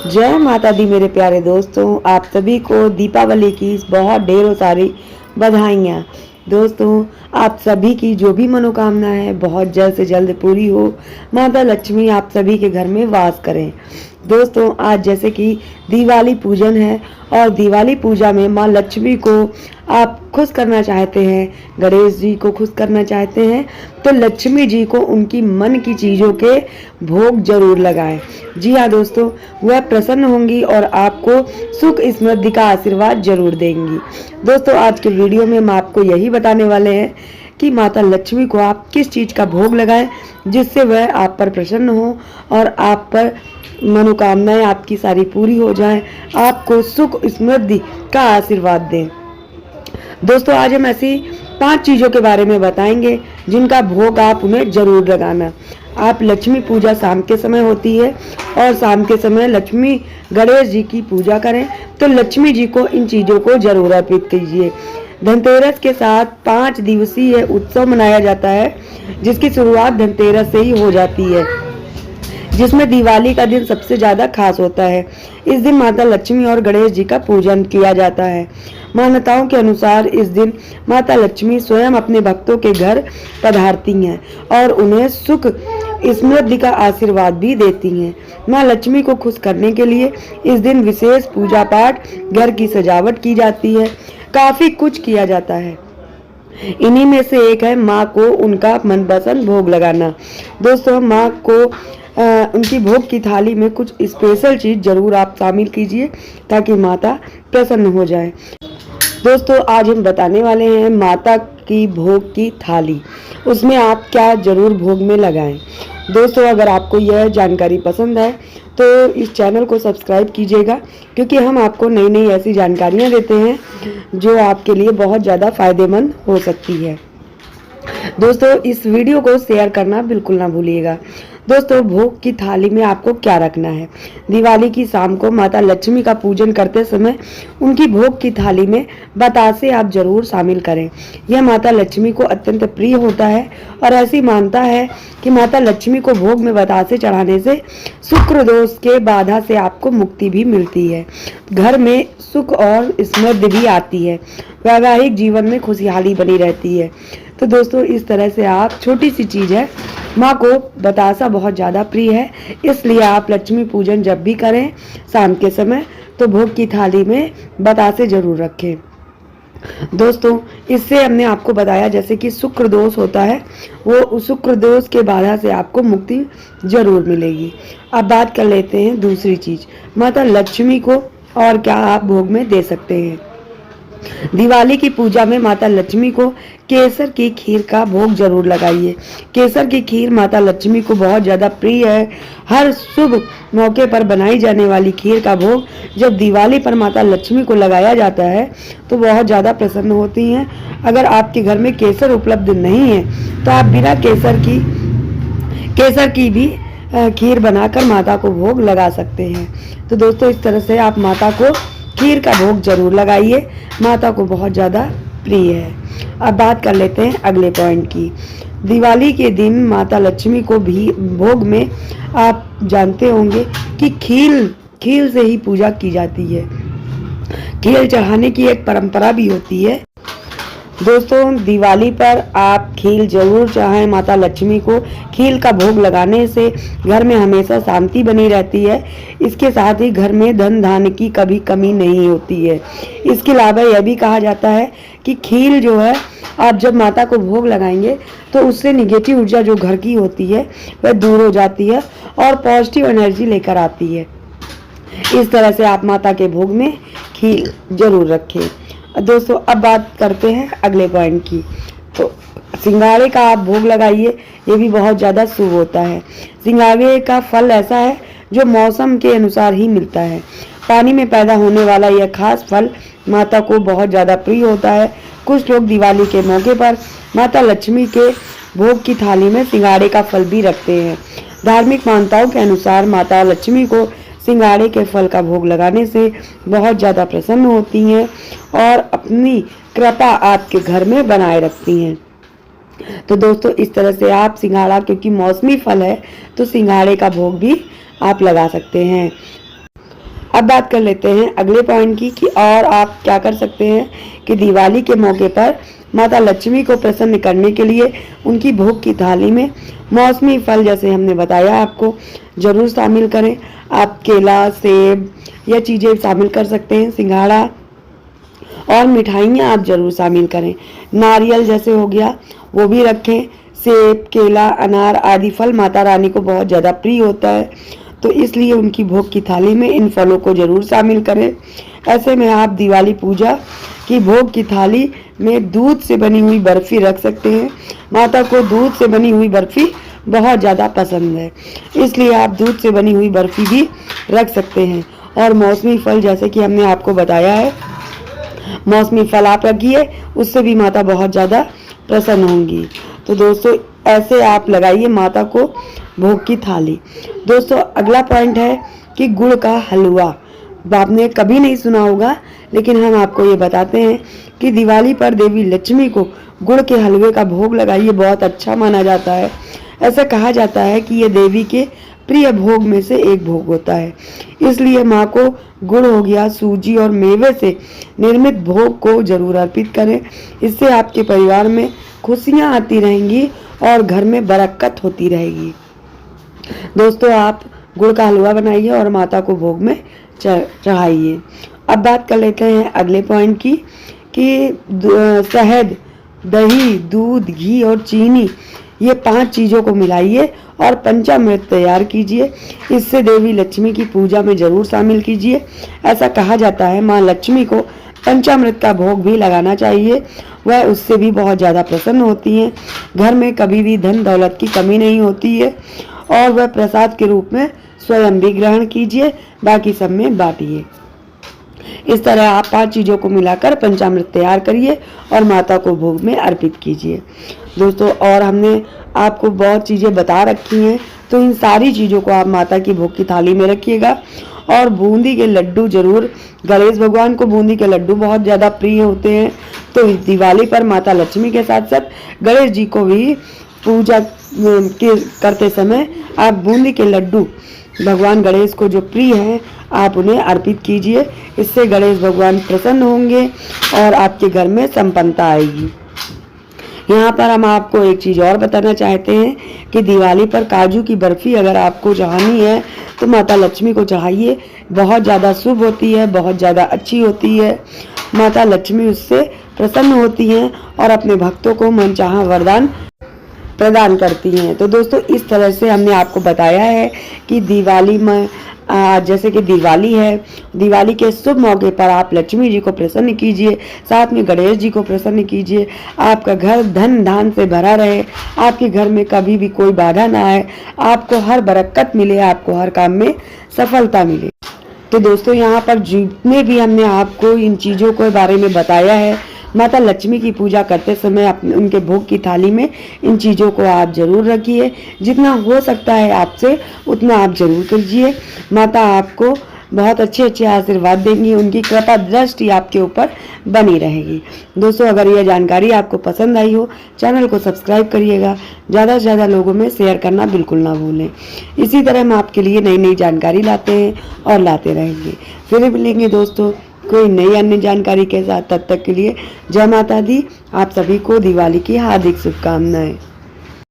जय माता दी मेरे प्यारे दोस्तों, आप सभी को दीपावली की बहुत ढेरों सारी बधाइयाँ। दोस्तों, आप सभी की जो भी मनोकामना है बहुत जल्द से जल्द पूरी हो। माता लक्ष्मी आप सभी के घर में वास करें। दोस्तों, आज जैसे कि दिवाली पूजन है और दिवाली पूजा में माँ लक्ष्मी को आप खुश करना चाहते हैं, गणेश जी को खुश करना चाहते हैं, तो लक्ष्मी जी को उनकी मन की चीज़ों के भोग जरूर लगाएं। जी हाँ दोस्तों, वह प्रसन्न होंगी और आपको सुख समृद्धि का आशीर्वाद जरूर देंगी। दोस्तों, आज के वीडियो में हम आपको यही बताने वाले हैं कि माता लक्ष्मी को आप किस चीज़ का भोग लगाएं जिससे वह आप पर प्रसन्न हो और आप पर मनोकामनाएं आपकी सारी पूरी हो जाएं, आपको सुख समृद्धि का आशीर्वाद दें। दोस्तों, आज हम ऐसी 5 चीज़ों के बारे में बताएंगे जिनका भोग आप उन्हें जरूर लगाना। आप लक्ष्मी पूजा शाम के समय होती है और शाम के समय लक्ष्मी गणेश जी की पूजा करें तो लक्ष्मी जी को इन चीज़ों को जरूर अर्पित कीजिए। धनतेरस के साथ 5 दिवसीय उत्सव मनाया जाता है जिसकी शुरुआत धनतेरस से ही हो जाती है, जिसमें दिवाली का दिन सबसे ज़्यादा खास होता है। इस दिन माता लक्ष्मी और गणेश जी का पूजन किया जाता है। मान्यताओं के अनुसार इस दिन माता लक्ष्मी स्वयं अपने भक्तों के घर पधारती हैं और उन्हें सुख समृद्धि का आशीर्वाद भी देती हैं। माँ लक्ष्मी को खुश करने के लिए इस दिन विशेष पूजा पाठ, घर की सजावट की जाती है, काफ़ी कुछ किया जाता है। इन्हीं में से एक है माँ को उनका मनपसंद भोग लगाना। दोस्तों, माँ को उनकी भोग की थाली में कुछ स्पेशल चीज़ जरूर आप शामिल कीजिए ताकि माता प्रसन्न हो जाए। दोस्तों, आज हम बताने वाले हैं माता की भोग की थाली, उसमें आप क्या जरूर भोग में लगाएं। दोस्तों, अगर आपको यह जानकारी पसंद है तो इस चैनल को सब्सक्राइब कीजिएगा, क्योंकि हम आपको नई नई ऐसी जानकारियां देते हैं जो आपके लिए बहुत ज़्यादा फायदेमंद हो सकती है। दोस्तों, इस वीडियो को शेयर करना बिल्कुल ना भूलिएगा। दोस्तों, भोग की थाली में आपको क्या रखना है। दिवाली की शाम को माता लक्ष्मी का पूजन करते समय उनकी भोग की थाली में बतासे आप जरूर शामिल करें। यह माता लक्ष्मी को अत्यंत प्रिय होता है और ऐसी मानता है कि माता लक्ष्मी को भोग में बतासे चढ़ाने से शुक्र दोष के बाधा से आपको मुक्ति भी मिलती है, घर में सुख और समृद्धि भी आती है, वैवाहिक जीवन में खुशहाली बनी रहती है। तो दोस्तों, इस तरह से आप छोटी सी चीज़ है, माँ को बतासा बहुत ज़्यादा प्रिय है, इसलिए आप लक्ष्मी पूजन जब भी करें शाम के समय तो भोग की थाली में बतासे जरूर रखें। दोस्तों, इससे हमने आपको बताया जैसे कि शुक्र दोष होता है, वो उस शुक्र दोष के बाधा से आपको मुक्ति जरूर मिलेगी। अब बात कर लेते हैं दूसरी चीज़, माता लक्ष्मी को और क्या आप भोग में दे सकते हैं। दिवाली की पूजा में माता लक्ष्मी को केसर की खीर का भोग जरूर लगाइए। केसर की खीर माता लक्ष्मी को बहुत ज़्यादा प्रिय है। हर शुभ मौके पर बनाई जाने वाली खीर का भोग जब दिवाली पर माता लक्ष्मी को लगाया जाता है तो बहुत ज़्यादा प्रसन्न होती हैं। अगर आपके घर में केसर उपलब्ध नहीं है तो आप बिना केसर की भी खीर बनाकर माता को भोग लगा सकते हैं। तो दोस्तों, इस तरह से आप माता को खीर का भोग जरूर लगाइए, माता को बहुत ज़्यादा प्रिय है। अब बात कर लेते हैं अगले पॉइंट की। दिवाली के दिन माता लक्ष्मी को भी भोग में आप जानते होंगे कि खील से ही पूजा की जाती है। खील चढ़ाने की एक परंपरा भी होती है। दोस्तों, दिवाली पर आप खील जरूर चढ़ाएं माता लक्ष्मी को। खील का भोग लगाने से घर में हमेशा शांति बनी रहती है। इसके साथ ही घर में धन धान्य की कभी कमी नहीं होती है। इसके अलावा यह भी कहा जाता है कि खील जो है आप जब माता को भोग लगाएंगे तो उससे निगेटिव ऊर्जा जो घर की होती है वह दूर हो जाती है और पॉजिटिव एनर्जी लेकर आती है। इस तरह से आप माता के भोग में खील जरूर रखें। दोस्तों, अब बात करते हैं अगले पॉइंट की। तो सिंघाड़े का आप भोग लगाइए, ये भी बहुत ज़्यादा शुभ होता है। सिंघाड़े का फल ऐसा है जो मौसम के अनुसार ही मिलता है। पानी में पैदा होने वाला यह खास फल माता को बहुत ज़्यादा प्रिय होता है। कुछ लोग दिवाली के मौके पर माता लक्ष्मी के भोग की थाली में सिंघाड़े का फल भी रखते हैं। धार्मिक मान्यताओं के अनुसार माता लक्ष्मी को सिंघाड़े के फल का भोग लगाने से बहुत ज़्यादा प्रसन्न होती हैं और अपनी कृपा आपके घर में बनाए रखती हैं। तो दोस्तों, इस तरह से आप सिंघाड़ा, क्योंकि मौसमी फल है तो सिंघाड़े का भोग भी आप लगा सकते हैं। अब बात कर लेते हैं अगले पॉइंट की कि और आप क्या कर सकते हैं कि दिवाली के मौके पर माता लक्ष्मी को प्रसन्न करने के लिए उनकी भोग की थाली में मौसमी फल जैसे हमने बताया आपको जरूर शामिल करें। आप केला, सेब ये चीज़ें शामिल कर सकते हैं। सिंघाड़ा और मिठाइयाँ आप जरूर शामिल करें। नारियल जैसे हो गया वो भी रखें। सेब, केला, अनार आदि फल माता रानी को बहुत ज़्यादा प्रिय होता है, तो इसलिए उनकी भोग की थाली में इन फलों को जरूर शामिल करें। ऐसे में आप दिवाली पूजा की भोग की थाली में दूध से बनी हुई बर्फी रख सकते हैं। माता को दूध से बनी हुई बर्फी बहुत ज़्यादा पसंद है, इसलिए आप दूध से बनी हुई बर्फी भी रख सकते हैं। और मौसमी फल जैसे कि हमने आपको बताया है, मौसमी फल आप रखिए, उससे भी माता बहुत ज़्यादा प्रसन्न होंगी। तो दोस्तों ऐसे आप लगाइए माता को भोग की थाली। दोस्तों अगला पॉइंट है कि गुड़ का हलवा। आपने कभी नहीं सुना होगा, लेकिन हम आपको ये बताते हैं कि दिवाली पर देवी लक्ष्मी को गुड़ के हलवे का भोग लगाइए, बहुत अच्छा माना जाता है। ऐसा कहा जाता है कि ये देवी के प्रिय भोग में से एक भोग होता है, इसलिए माँ को गुड़ हो गया, सूजी और मेवे से निर्मित भोग को जरूर अर्पित करें। इससे आपके परिवार में खुशियाँ आती रहेंगी और घर में बरकत होती रहेगी। दोस्तों आप गुड़ का हलवा बनाइए और माता को भोग में चढ़ाइए। अब बात कर लेते हैं अगले पॉइंट की कि शहद, दही, दूध, घी और चीनी ये 5 चीज़ों को मिलाइए और पंचामृत तैयार कीजिए। इससे देवी लक्ष्मी की पूजा में जरूर शामिल कीजिए। ऐसा कहा जाता है माँ लक्ष्मी को पंचामृत का भोग भी लगाना चाहिए, वह उससे भी बहुत ज़्यादा प्रसन्न होती हैं। घर में कभी भी धन दौलत की कमी नहीं होती है और वह प्रसाद के रूप में स्वयं भी ग्रहण कीजिए, बाकी सब में बांटिए। इस तरह आप 5 चीज़ों को मिलाकर पंचामृत तैयार करिए और माता को भोग में अर्पित कीजिए। दोस्तों और हमने आपको बहुत चीज़ें बता रखी हैं, तो इन सारी चीज़ों को आप माता की भोग की थाली में रखिएगा। और बूंदी के लड्डू जरूर, गणेश भगवान को बूंदी के लड्डू बहुत ज़्यादा प्रिय होते हैं, तो इस दिवाली पर माता लक्ष्मी के साथ साथ गणेश जी को भी पूजा करते समय आप बूंदी के लड्डू भगवान गणेश को जो प्रिय हैं आप उन्हें अर्पित कीजिए। इससे गणेश भगवान प्रसन्न होंगे और आपके घर में संपन्नता आएगी। यहाँ पर हम आपको एक चीज़ और बताना चाहते हैं कि दिवाली पर काजू की बर्फ़ी अगर आपको चढ़ानी है तो माता लक्ष्मी को चढ़ाइए, बहुत ज़्यादा शुभ होती है, बहुत ज़्यादा अच्छी होती है। माता लक्ष्मी उससे प्रसन्न होती हैं और अपने भक्तों को मनचाहा वरदान प्रदान करती हैं। तो दोस्तों इस तरह से हमने आपको बताया है कि दिवाली में जैसे कि दिवाली है, दिवाली के शुभ मौके पर आप लक्ष्मी जी को प्रसन्न कीजिए, साथ में गणेश जी को प्रसन्न कीजिए। आपका घर धन धान से भरा रहे, आपके घर में कभी भी कोई बाधा ना आए, आपको हर बरकत मिले, आपको हर काम में सफलता मिले। तो दोस्तों यहाँ पर जितने भी हमने आपको इन चीज़ों के बारे में बताया है, माता लक्ष्मी की पूजा करते समय अपने उनके भोग की थाली में इन चीज़ों को आप जरूर रखिए। जितना हो सकता है आपसे उतना आप जरूर कीजिए। माता आपको बहुत अच्छे अच्छे आशीर्वाद देंगी, उनकी कृपा दृष्टि आपके ऊपर बनी रहेगी। दोस्तों अगर यह जानकारी आपको पसंद आई हो, चैनल को सब्सक्राइब करिएगा, ज़्यादा से ज़्यादा लोगों में शेयर करना बिल्कुल ना भूलें। इसी तरह हम आपके लिए नई नई जानकारी लाते हैं और लाते रहेंगे। फिर मिलेंगे दोस्तों कोई नई अन्य जानकारी के साथ। तब तक के लिए जय माता दी। आप सभी को दिवाली की हार्दिक शुभकामनाएं।